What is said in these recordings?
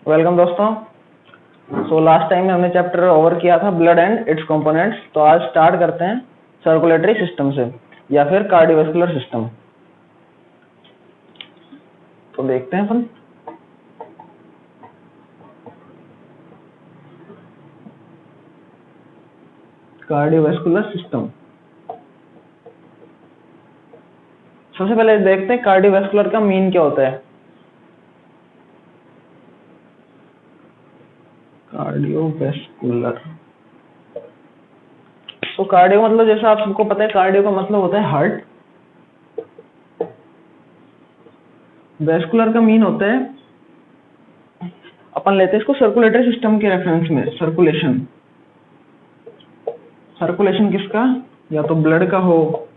Welcome दोस्तों। Last time में हमने चैप्टर ओवर किया था ब्लड एंड इट्स कंपोनेंट्स। तो आज स्टार्ट करते हैं सर्कुलेटरी सिस्टम से या फिर कार्डियोवैस्कुलर सिस्टम। तो देखते हैं अपन कार्डियोवैस्कुलर सिस्टम। सबसे पहले देखते हैं कार्डियोवैस्कुलर का मीन क्या होता है। कार्डियोवैस्कुलर, तो कार्डियो मतलब जैसा आप सबको पता है, कार्डियो का मतलब होता है हार्ट। वैस्कुलर का मीन होता है, अपन लेते हैं इसको सर्कुलेटरी सिस्टम के रेफरेंस में, सर्कुलेशन। सर्कुलेशन किसका, या तो ब्लड का हो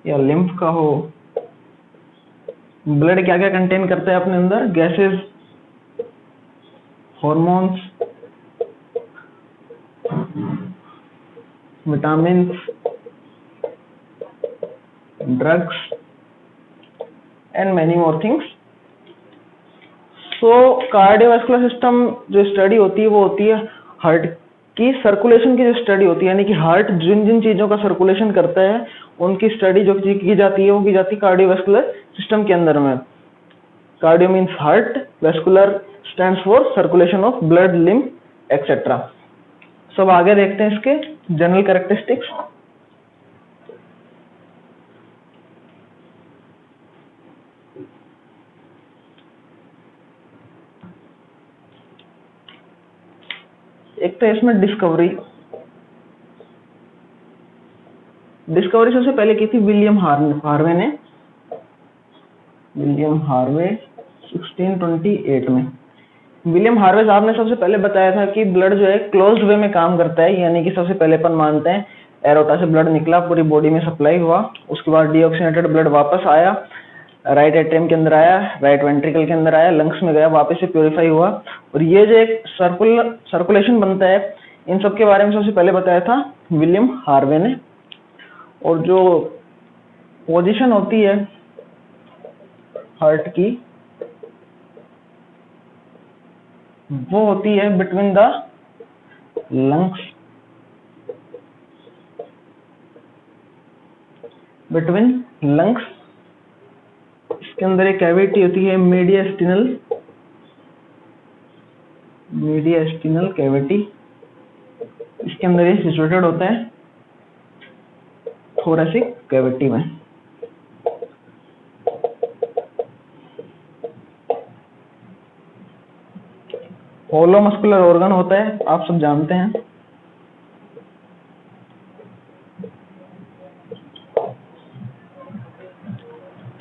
या लिम्फ का हो। ब्लड क्या क्या कंटेन करता है अपने अंदर, gases, hormones, vitamins, drugs and many more things. So cardiovascular system जो स्टडी होती है वो होती है हार्ट की सर्कुलेशन की जो स्टडी होती है, यानी कि हार्ट जिन जिन चीजों का सर्कुलेशन करता है उनकी स्टडी जो की जाती है वो की जाती है कार्डियोवैस्कुलर सिस्टम के अंदर में। Cardio means heart, vascular stands for circulation of blood, lymph etcetera. सब आगे देखते हैं इसके जनरल कैरेक्टरिस्टिक्स। एक तो इसमें डिस्कवरी सबसे पहले की थी विलियम हार्वे ने। विलियम हार्वे 1628 में विलियम हार्वे साहब ने सबसे पहले बताया था कि ब्लड जो है क्लोज्ड वे में काम करता है, यानी कि सबसे पहले अपन मानते हैं एरोटा से ब्लड निकला, पूरी बॉडी में सप्लाई हुआ, उसके बाद डीऑक्सीनेटेड ब्लड वापस आया, राइट एट्रियम के अंदर आया, राइट वेंट्रिकल के अंदर आया, लंग्स में गया, वापस से प्योरीफाई हुआ। और ये जो एक सर्कुलेशन बनता है, इन सब के बारे में सबसे पहले बताया था विलियम हार्वे ने। और जो पोजीशन होती है हार्ट की वो होती है बिटवीन द लंग्स, इसके अंदर एक कैविटी होती है मीडियस्टिनल कैविटी, इसके अंदर ये सिचुएटेड होता है थोरेसिक कैविटी में। होलो मस्कुलर ऑर्गन होता है, आप सब जानते हैं।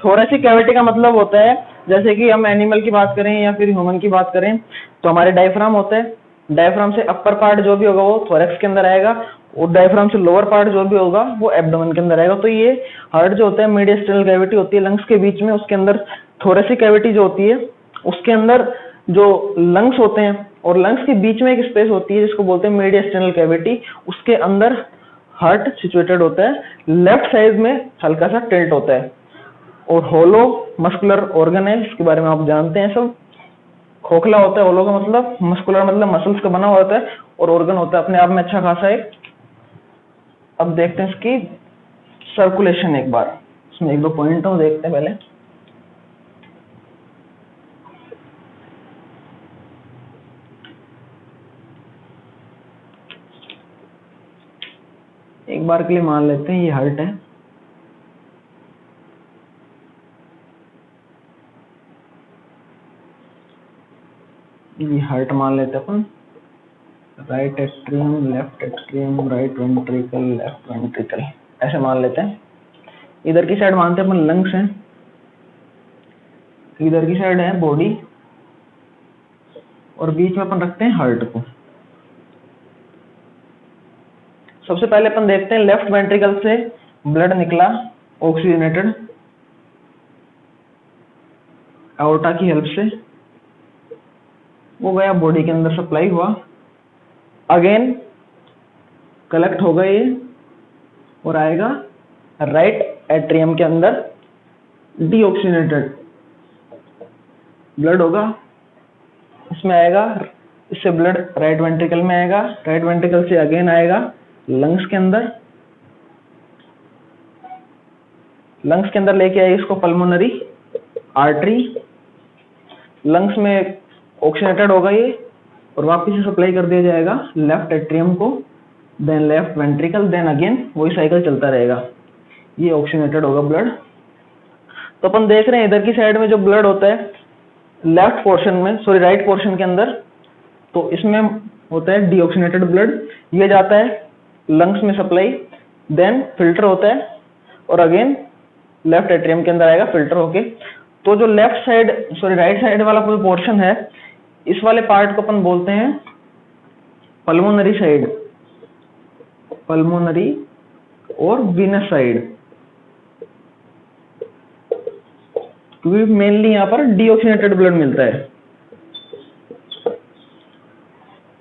थोरेसिक कैविटी का मतलब होता है, जैसे कि हम एनिमल की बात करें या फिर ह्यूमन की बात करें तो हमारे डायफ्राम होता है। डायफ्राम से अपर पार्ट जो भी होगा वो थोरेक्स के अंदर आएगा, और डायफ्राम से लोअर पार्ट जो भी होगा वो एब्डोमेन के अंदर आएगा। तो ये हार्ट जो होता है मीडियस्टिनल कैविटी होती है लंग्स के बीच में, उसके अंदर थोरेसिक कैविटी जो होती है उसके अंदर जो लंग्स होते हैं और लंग्स के बीच में एक स्पेस होती है जिसको बोलते हैं मीडियस्टिनल कैविटी, उसके अंदर हार्ट सिचुएटेड होता है। लेफ्ट साइड में हल्का सा टिल्ट होता है। और होलो मस्कुलर ऑर्गन है, इसके बारे में आप जानते हैं सब। खोखला होता है, होलो का मतलब, मस्कुलर मतलब मसल्स का बना हुआ होता है, और ऑर्गन होता है अपने आप में अच्छा खासा एक। अब देखते हैं इसकी सर्कुलेशन, एक बार इसमें एक दो पॉइंट हो देखते हैं पहले। एक बार के लिए मान लेते हैं ये हार्ट है, ये हार्ट मान लेते हैं अपन। Right atrium, left atrium, right ventricle, left ventricle, ऐसे मान लेते हैं। इधर की साइड मानते हैं अपन लंग्स हैं, इधर की साइड है बॉडी, और बीच में अपन रखते हैं हार्ट को। सबसे पहले अपन देखते हैं लेफ्ट वेंट्रिकल से ब्लड निकला ऑक्सीजनेटेड एओर्टा की हेल्प से, वो गया बॉडी के अंदर, सप्लाई हुआ, अगेन कलेक्ट होगा ये और आएगा राइट एट्रियम के अंदर, डीऑक्सीजनेटेड ब्लड होगा, इसमें आएगा, इससे ब्लड राइट वेंट्रिकल में आएगा, राइट वेंट्रिकल से अगेन आएगा लंग्स के अंदर, लंग्स के अंदर लेके आएगी इसको पल्मोनरी आर्टरी, लंग्स में ऑक्सीनेटेड होगा ये और वापस से सप्लाई कर दिया जाएगा लेफ्ट एट्रियम को, then left ventricle, then again वही साइकिल चलता रहेगा। ये ऑक्सीनेटेड होगा ब्लड। तो अपन देख रहे हैं इधर की साइड में जो ब्लड होता है लेफ्ट पोर्शन में, सॉरी राइट पोर्शन के अंदर, तो इसमें होता है डीऑक्सीनेटेड ब्लड, ये जाता है लंग्स में सप्लाई, देन फिल्टर होता है और अगेन लेफ्ट एट्रियम के अंदर आएगा फिल्टर होके। तो जो left side, sorry right side वाला कोई पोर्शन है, इस वाले पार्ट को अपन बोलते हैं पल्मोनरी साइड, पल्मोनरी और वीनस साइड, क्योंकि मेनली यहाँ पर डीऑक्सीनेटेड ब्लड मिलता है।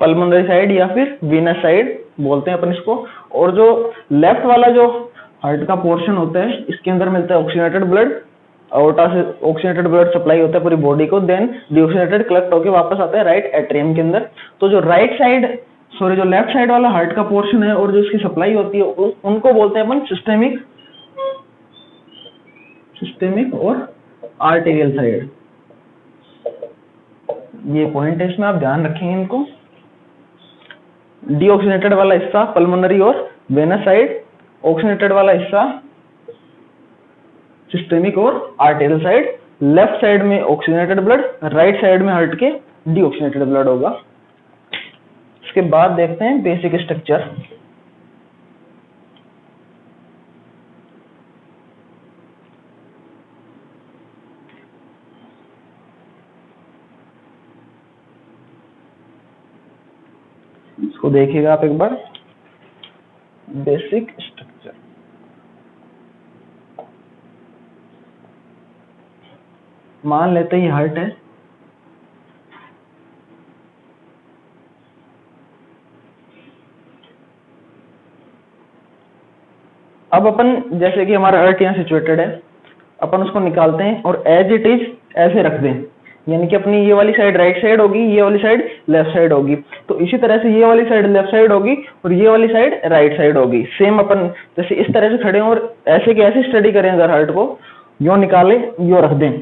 पल्मोनरी साइड या फिर वीनस साइड बोलते हैं अपन इसको। और जो लेफ्ट वाला जो हार्ट का पोर्शन होता है, इसके अंदर मिलता है ऑक्सीनेटेड ब्लड, अओर्टा से ऑक्सीनेटेड ब्लड सप्लाई होता है पूरी बॉडी को, देन डीऑक्सीनेटेड कलेक्ट होकर वापस आता है राइट एट्रियम के अंदर। तो जो राइट साइड, सॉरी जो लेफ्ट साइड वाला हार्ट का पोर्शन है और जो इसकी सप्लाई होती है, उनको बोलते हैं अपन सिस्टेमिक और आर्टेरियल साइड। ये पॉइंट है, इसमें आप ध्यान रखेंगे इनको। डीऑक्सीनेटेड वाला हिस्सा पल्मोनरी और वेनस साइड, ऑक्सीनेटेड वाला हिस्सा सिस्टेमिक और आर्टेरियल साइड। लेफ्ट साइड में ऑक्सीनेटेड ब्लड, राइट साइड में हार्ट के डीऑक्सीनेटेड ब्लड होगा। इसके बाद देखते हैं बेसिक स्ट्रक्चर। इसको देखिएगा आप एक बार, बेसिक स्ट्रक्चर। मान लेते हैं ये हार्ट है, अब अपन जैसे कि हमारा हार्ट यहाँ सिचुएटेड है, अपन उसको निकालते हैं और एज इट इज ऐसे रख दें, यानी कि अपनी ये वाली साइड राइट साइड होगी, ये वाली साइड लेफ्ट साइड होगी। तो इसी तरह से ये वाली साइड लेफ्ट साइड होगी और ये वाली साइड राइट साइड होगी। सेम अपन जैसे इस तरह से खड़े हों और ऐसे की ऐसे स्टडी करें, अगर हार्ट को यो निकाले यो रख दें,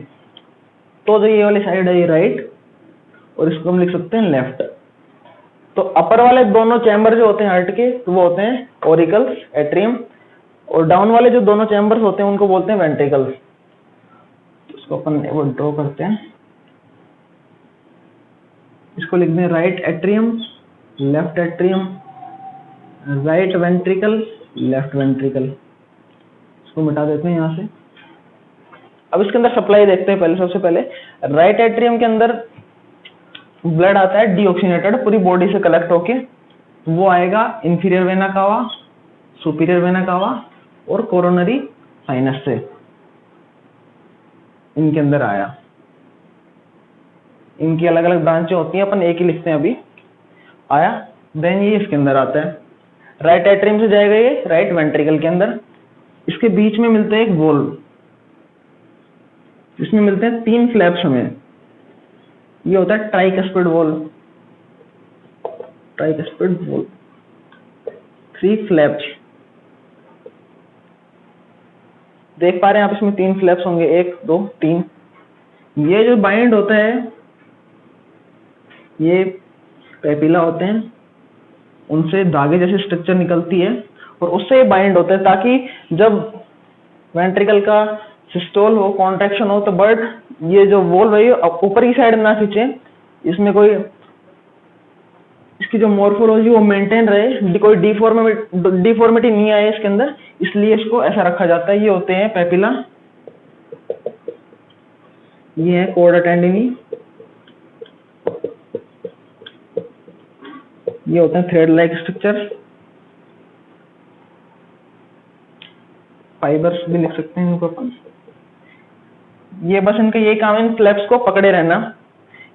तो जो ये वाली साइड है ये राइट और इसको हम लिख सकते हैं लेफ्ट। तो अपर वाले दोनों चैम्बर जो होते हैं हार्ट के, तो वो होते हैं ऑरिकल्स, एट्रियम, और डाउन वाले जो दोनों चैम्बर्स होते हैं उनको बोलते हैं वेंट्रिकल्स। इसको अपन वो ड्रॉ करते हैं, इसको लिखते हैं right atrium, left atrium, right ventricle, left ventricle. इसको मिटा देते हैं यहाँ से। अब इसके अंदर सप्लाई देखते हैं। पहले सबसे पहले राइट एट्रियम के अंदर ब्लड आता है डीऑक्सीनेटेड पूरी बॉडी से कलेक्ट होके, वो आएगा inferior vena cava, superior vena cava और कोरोनरी साइनस से, इनके अंदर आया। इनकी अलग अलग ब्रांचें होती हैं, अपन एक ही लिखते हैं अभी, आया। देन ये इसके अंदर आता है, राइट एट्रियम से जाएगा ये राइट वेंट्रिकल के अंदर। इसके बीच में मिलते हैं एक वॉल्व, इसमें मिलते हैं 3 फ्लैप्स हमें। ये होता है tricuspid valve, tricuspid valve, 3 flaps देख पा रहे हैं आप। इसमें 3 फ्लैप्स होंगे, 1 2 3। ये जो बाइंड होता है, ये पेपिला होते हैं, उनसे धागे जैसे स्ट्रक्चर निकलती है और उससे बाइंड होता है, ताकि जब वेंट्रिकल का सिस्टोल हो, कॉन्ट्रैक्शन हो, तो बर्ड ये जो वॉल्व है ऊपर की साइड ना खींचे, इसमें कोई इसकी जो मॉर्फोलॉजी वो मेंटेन रहे, कोई डिफॉर्मिटी नहीं आए इसके अंदर, इसलिए इसको ऐसा रखा जाता है। ये होते हैं पेपिला, ये है कॉर्डा टेंडिनी, ये होते हैं थ्रेड लाइक स्ट्रक्चर, फाइबर्स भी लिख सकते हैं इनको अपन। ये बस इनका यही काम है, इन फ्लैप्स को पकड़े रहना।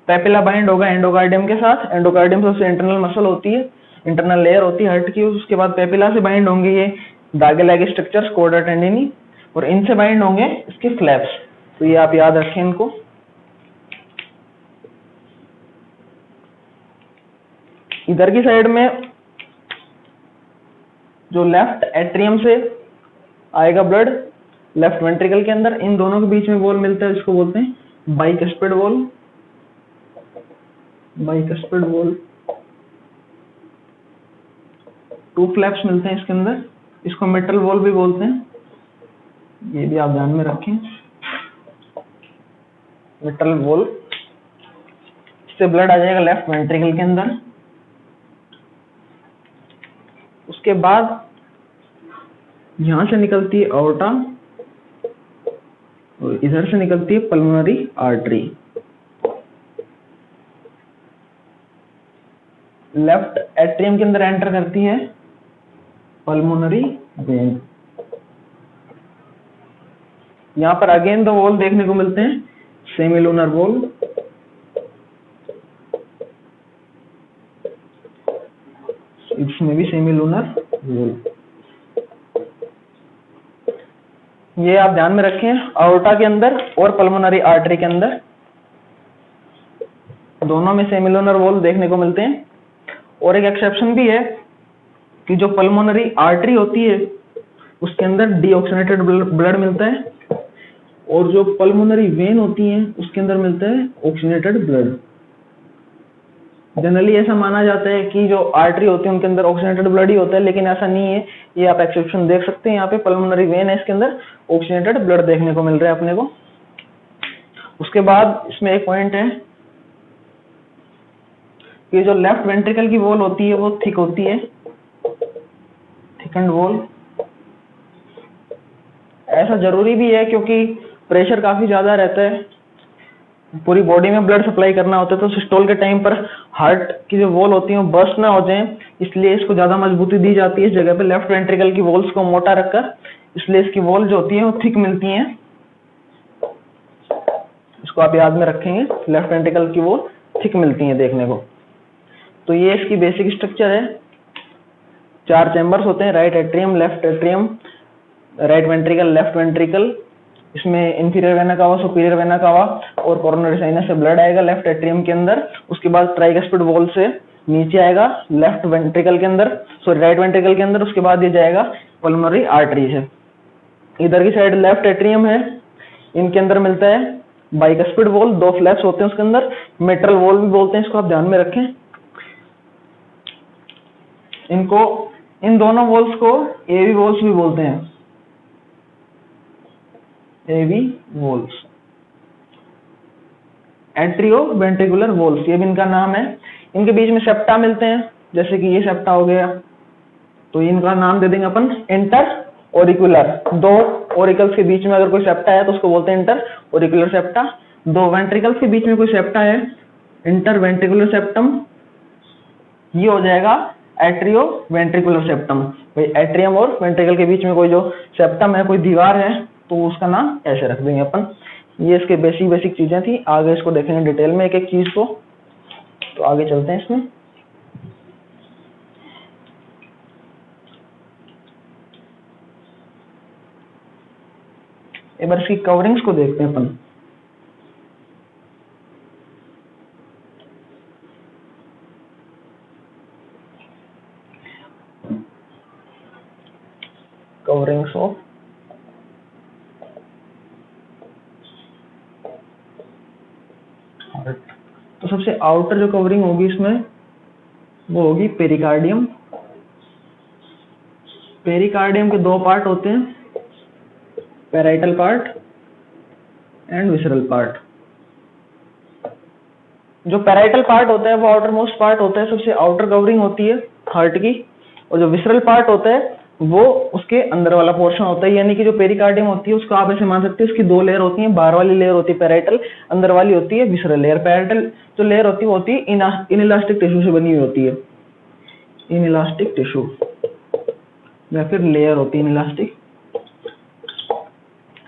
पेपिला बाइंड होगा एंडोकार्डियम के साथ, एंडोकार्डियम सबसे इंटरनल मसल होती है, इंटरनल लेयर होती है हार्ट की। उसके बाद पेपिला से बाइंड होंगे ये धागे लाइक स्ट्रक्चर्स, कॉर्डा टेंडिनी, और इनसे बाइंड होंगे इसके फ्लैप्स। तो ये आप याद रखें इनको। इधर की साइड में जो लेफ्ट एट्रियम से आएगा ब्लड लेफ्ट वेंट्रिकल के अंदर, इन दोनों के बीच में वॉल मिलता है, इसको बोलते हैं bicuspid valve. Bicuspid valve, 2 flaps मिलते हैं इसके अंदर, इसको मेटल वॉल भी बोलते हैं, ये भी आप ध्यान में रखें। मेटल वॉल, इससे ब्लड आ जाएगा लेफ्ट वेंट्रिकल के अंदर। उसके बाद यहां से निकलती है आर्टरी और इधर से निकलती है पल्मोनरी आर्टरी। लेफ्ट एट्रियम के अंदर एंटर करती है पल्मोनरी वेन। यहां पर अगेन 2 वॉल देखने को मिलते हैं, सेमीलूनर वॉल, इसमें भी सेमीलूनर वॉल। ये आप ध्यान में रखें, आर्टरी के अंदर और पल्मोनरी आर्टरी के अंदर दोनों में सेमीलूनर वॉल देखने को मिलते हैं। और एक एक्सेप्शन भी है कि जो पल्मोनरी आर्टरी होती है उसके अंदर डीऑक्सीनेटेड ब्लड मिलता है और जो पल्मोनरी वेन होती है उसके अंदर मिलता है ऑक्सीनेटेड ब्लड। जनरली ऐसा माना जाता है कि जो आर्टरी होती है उनके अंदर ऑक्सीनेटेड ब्लड ही होता है, लेकिन ऐसा नहीं है। ये आप एक्सेप्शन देख सकते हैं, यहाँ पे पल्मोनरी वेन है, इसके अंदर ऑक्सीनेटेड ब्लड देखने को मिल रहा है अपने को। उसके बाद इसमें एक पॉइंट है कि जो लेफ्ट वेंट्रिकल की वॉल होती है वो थिक होती है, थिकन्ड वॉल। ऐसा जरूरी भी है क्योंकि प्रेशर काफी ज्यादा रहता है, पूरी बॉडी में ब्लड सप्लाई करना होता है, तो सिस्टोल के टाइम पर हार्ट की जो वॉल होती है वो बर्स्ट ना हो जाए, इसलिए इसको ज्यादा मजबूती दी जाती है इस जगह पे लेफ्ट वेंट्रिकल की वॉल्स को मोटा रखकर, इसलिए इसकी वॉल जो होती है वो थिक मिलती है। इसको आप याद में रखेंगे, लेफ्ट वेंट्रिकल की वॉल थिक मिलती है देखने को। तो ये इसकी बेसिक स्ट्रक्चर है। 4 चैम्बर्स होते हैं, right atrium, left atrium, right ventricle, left ventricle. इसमें inferior vena cava, superior vena cava और कोरोनरी साइनस से ब्लड आएगा लेफ्ट एट्रियम के अंदर। उसके बाद ट्राइगस्पिड वॉल से नीचे आएगा लेफ्ट वेंट्रिकल के अंदर, सॉरी राइट वेंट्रिकल के अंदर। उसके बाद ये जाएगा पल्मोनरी आर्टरी से। इधर की साइड लेफ्ट एट्रियम है, इनके अंदर मिलता है बाइकस्पिड वॉल, 2 फ्लैप्स होते हैं उसके अंदर, मेटल वॉल भी बोलते हैं, इसको आप ध्यान में रखें। इनको, इन दोनों वॉल्स को एवी वॉल्स भी बोलते हैं, एवी वॉल्स, एट्रियो वेंट्रिकुलर वॉल्स, ये भी इनका नाम है। इनके बीच में सेप्टा मिलते हैं, जैसे कि ये सेप्टा हो गया, तो इनका नाम दे देंगे अपन इंटर ऑरिकुलर। 2 ऑरिकल्स के बीच में अगर कोई सेप्टा है तो उसको बोलते हैं इंटर ऑरिकुलर सेप्टा। 2 वेंट्रिकल्स के बीच में कोई सेप्टा है, इंटर वेंट्रिकुलर सेप्टम, ये हो जाएगा एट्रियो वेंट्रिकुलर सेप्टम। भाई एट्रियम और वेंट्रिकल के बीच में कोई जो सेप्टम है, कोई दीवार है, तो उसका नाम ऐसे रख देंगे अपन। ये इसके बेसिक चीजें थी, आगे इसको देखेंगे डिटेल में एक एक चीज को। तो आगे चलते हैं इसमें। एक बार इसकी कवरिंग्स को देखते हैं अपन। Coverings of heart. तो सबसे आउटर जो कवरिंग होगी इसमें वो होगी पेरिकार्डियम। पेरिकार्डियम के 2 पार्ट होते हैं, parietal part and visceral part. जो पैराइटल पार्ट होता है वो आउटर मोस्ट पार्ट होता है, सबसे आउटर कवरिंग होती है हार्ट की, और जो विसरल पार्ट होता है वो उसके अंदर वाला पोर्शन होता है। यानी कि जो पेरिकार्डियम होती है उसको आप ऐसे मान सकते हैं, उसकी 2 लेयर होती हैं, बाहर वाली लेयर होती है पैराइटल, अंदर वाली होती है विसरल लेयर। पैराइटल जो लेयर होती है इनइलास्टिक टिश्यू से बनी हुई होती है, इनइलास्टिक टिश्यू या फिर लेयर होती है इनइलास्टिक।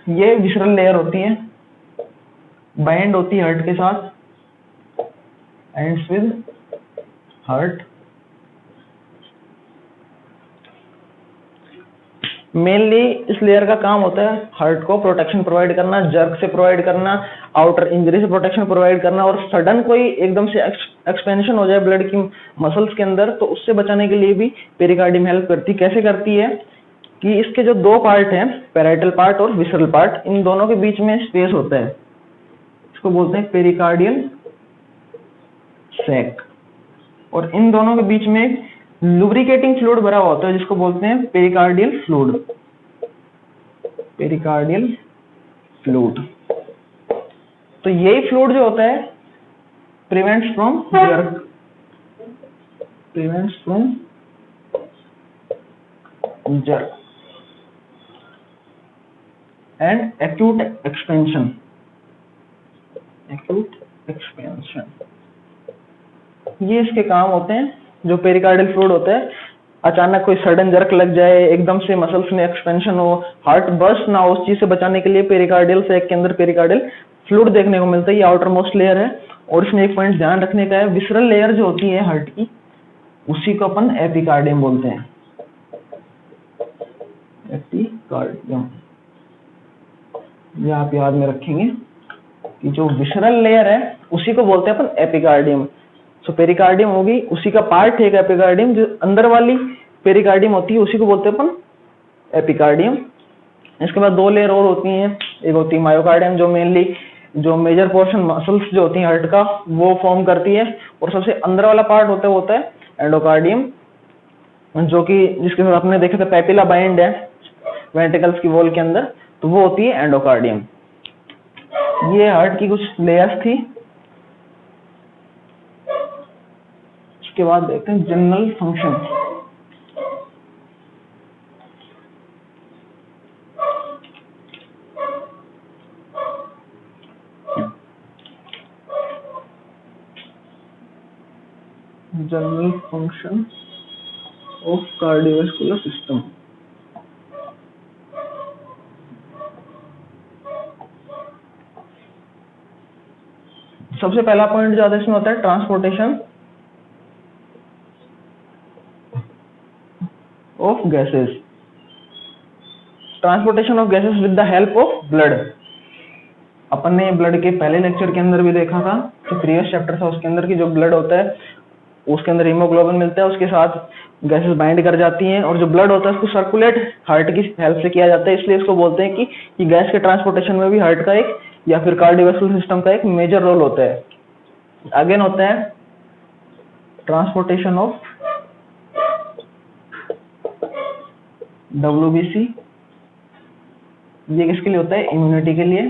ये विसरल लेयर होती है, बाइंड होती है हार्ट के साथ, एंड्स विद हार्ट। मेनली इस लेयर का काम होता है हार्ट को प्रोटेक्शन प्रोवाइड करना, जर्क से प्रोवाइड करना, आउटर इंजरी से प्रोटेक्शन प्रोवाइड करना, और सडन कोई एकदम से एक्सपेंशन हो जाए ब्लड की मसल्स के अंदर तो उससे बचाने के लिए भी पेरिकार्डियम हेल्प करती है। कैसे करती है कि इसके जो दो पार्ट हैं, पैराइटल पार्ट और विसरल पार्ट, इन दोनों के बीच में स्पेस होता है, इसको बोलते हैं पेरिकार्डियल सैक, और इन दोनों के बीच में लुब्रिकेटिंग फ्लूइड भरा हुआ होता है जिसको बोलते हैं पेरिकार्डियल फ्लूइड। पेरिकार्डियल फ्लूइड, तो यही फ्लूइड जो होता है prevents from jerk, prevents from jerk and acute expansion, acute expansion, ये इसके काम होते हैं। जो पेरिकार्डियल फ्लूइड होता है, अचानक कोई सडन जर्क लग जाए, एकदम से मसल्स में एक्सपेंशन हो, हार्ट बर्स्ट ना हो, उस चीज से बचाने के लिए पेरिकार्डियल सैक के अंदर पेरिकार्डियल फ्लूइड देखने को मिलता है। ये आउटर मोस्ट लेयर है। और इसमें एक पॉइंट ध्यान रखने का है, विसरल लेयर जो होती है हार्ट की, उसी को अपन एपिकार्डियम बोलते हैं, एपिकार्डियम। ये आप याद में रखेंगे कि जो विसरल लेयर है उसी को बोलते हैं अपन एपिकार्डियम। सो पेरिकार्डियम होगी, उसी का पार्ट है एपिकार्डियम, जो अंदर वाली पेरिकार्डियम होती है उसी को बोलते हैं अपन एपिकार्डियम। इसके बाद दो लेयर और होती हैं, एक होती है मायोकार्डियम जो मेनली जो मेजर पोर्शन मसल्स जो होती हैं हार्ट का वो फॉर्म करती है, और सबसे अंदर वाला पार्ट होता है एंडोकार्डियम, जो कि जिसके साथ आपने देखा था पेपिला बाइंड है वेंट्रिकल्स की वॉल के अंदर, तो वो होती है एंडोकार्डियम। ये हार्ट की कुछ लेयर्स थी। उसके बाद देखते हैं general function. General function of cardiovascular system. सबसे पहला पॉइंट जो आता है इसमें होता है transportation of gases, transportation of gases with the help of blood. अपन ने ब्लड के पहले लेक्चर के अंदर भी देखा था, जो प्रीवियस चैप्टर था उसके अंदर की जो ब्लड होता है उसके अंदर हीमोग्लोबिन मिलता है, उसके साथ गैसेस बाइंड कर जाती हैं, और जो ब्लड होता है उसको सर्कुलेट हार्ट की हेल्प से किया जाता है। इसलिए इसको बोलते हैं कि गैस के ट्रांसपोर्टेशन में भी हार्ट का एक या फिर कार्डियोवैस्कुलर सिस्टम का एक मेजर रोल होता है। अगेन होता है ट्रांसपोर्टेशन ऑफ WBC, ये किसके लिए होता है? इम्यूनिटी के लिए।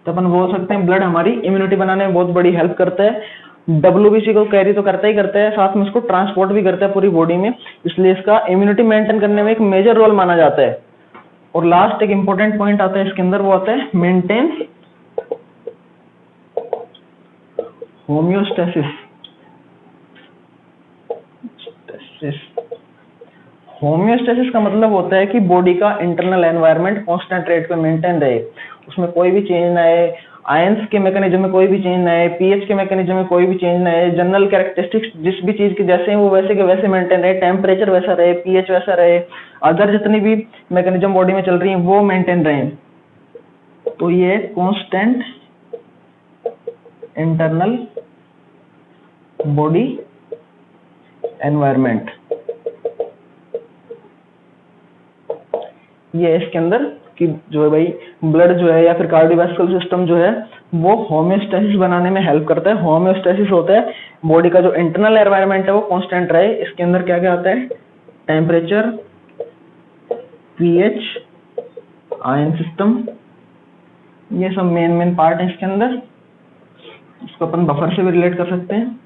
तो अपन बोल सकते हैं ब्लड हमारी इम्यूनिटी बनाने में बहुत बड़ी हेल्प करता है। WBC को कैरी तो करता है, साथ में उसको ट्रांसपोर्ट भी करता है पूरी बॉडी में, इसलिए इसका इम्यूनिटी मेंटेन करने में एक मेजर रोल माना जाता है। और लास्ट एक इंपॉर्टेंट पॉइंट आता है इसके अंदर, वो आता है मेंटेन होम्योस्टेसिस। होम्योस्टेसिस का मतलब होता है कि बॉडी का इंटरनल एनवायरनमेंट कांस्टेंट रेट पे मेंटेन रहे, उसमें कोई भी चेंज ना आए, आयंस के मैकेनिज्म में कोई भी चेंज ना आए, पीएच के मैकेनिज्म में कोई भी चेंज ना आए, जनरल कैरेक्टरिस्टिक्स जिस भी चीज के जैसे हैं वो वैसे के वैसे मेंटेन रहे, टेम्परेचर वैसा रहे, पीएच वैसा रहे, अदर जितनी भी मैकेनिज्म बॉडी में चल रही है वो मेंटेन रहे। तो ये कांस्टेंट इंटरनल बॉडी एनवायरनमेंट, ये इसके अंदर कि जो है भाई ब्लड जो है या फिर कार्डियोवैस्कुलर सिस्टम जो है वो होम्योस्टेसिस बनाने में हेल्प करता है। होम्योस्टेसिस होता है बॉडी का जो इंटरनल एनवायरनमेंट है वो कांस्टेंट रहे। इसके अंदर क्या क्या आता है? टेम्परेचर, पीएच, आयन सिस्टम, ये सब मेन पार्ट है इसके अंदर। इसको अपन बफर से भी रिलेट कर सकते हैं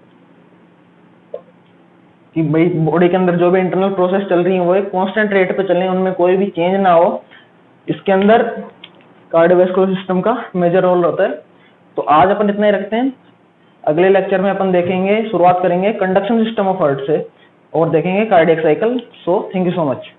कि भाई बॉडी के अंदर जो भी इंटरनल प्रोसेस चल रही है वो एक कांस्टेंट रेट पे चल रही है, उनमें कोई भी चेंज ना हो। इसके अंदर कार्डियोवैस्कुलर सिस्टम का मेजर रोल होता है। तो आज अपन इतना ही रखते हैं। अगले लेक्चर में अपन देखेंगे, शुरुआत करेंगे कंडक्शन सिस्टम ऑफ हार्ट से और देखेंगे cardiac cycle. So thank you so much.